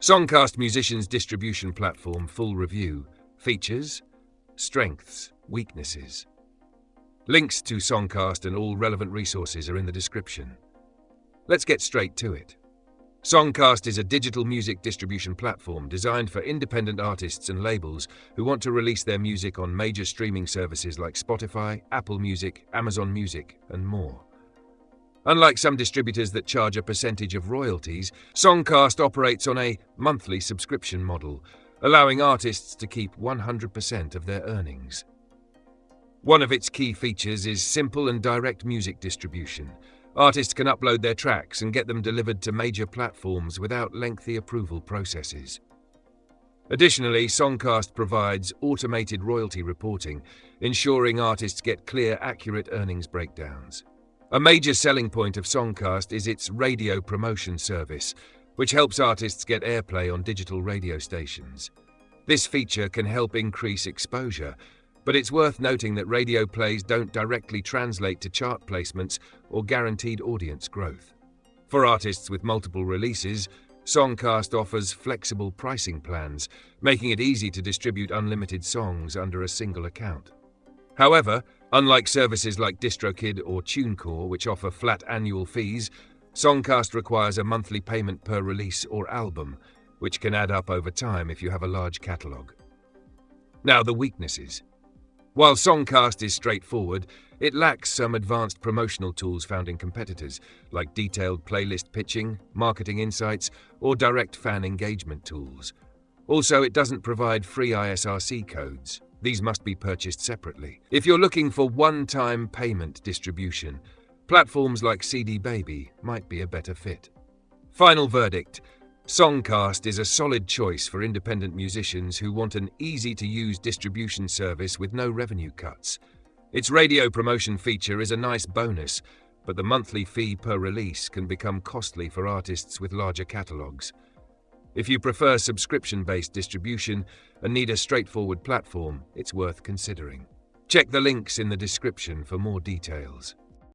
Songcast Musicians Distribution Platform Full Review. Features, Strengths, Weaknesses. Links to Songcast and all relevant resources are in the description. Let's get straight to it. Songcast is a digital music distribution platform designed for independent artists and labels who want to release their music on major streaming services like Spotify, Apple Music, Amazon Music, and more. Unlike some distributors that charge a percentage of royalties, Songcast operates on a monthly subscription model, allowing artists to keep 100% of their earnings. One of its key features is simple and direct music distribution. Artists can upload their tracks and get them delivered to major platforms without lengthy approval processes. Additionally, Songcast provides automated royalty reporting, ensuring artists get clear, accurate earnings breakdowns. A major selling point of Songcast is its radio promotion service, which helps artists get airplay on digital radio stations. This feature can help increase exposure, but it's worth noting that radio plays don't directly translate to chart placements or guaranteed audience growth. For artists with multiple releases, Songcast offers flexible pricing plans, making it easy to distribute unlimited songs under a single account. However, unlike services like DistroKid or TuneCore, which offer flat annual fees, Songcast requires a monthly payment per release or album, which can add up over time if you have a large catalogue. Now, the weaknesses. While Songcast is straightforward, it lacks some advanced promotional tools found in competitors, like detailed playlist pitching, marketing insights, or direct fan engagement tools. Also, it doesn't provide free ISRC codes. These must be purchased separately. If you're looking for one-time payment distribution, platforms like CD Baby might be a better fit. Final verdict: Songcast is a solid choice for independent musicians who want an easy-to-use distribution service with no revenue cuts. Its radio promotion feature is a nice bonus, but the monthly fee per release can become costly for artists with larger catalogues. If you prefer subscription-based distribution and need a straightforward platform, it's worth considering. Check the links in the description for more details.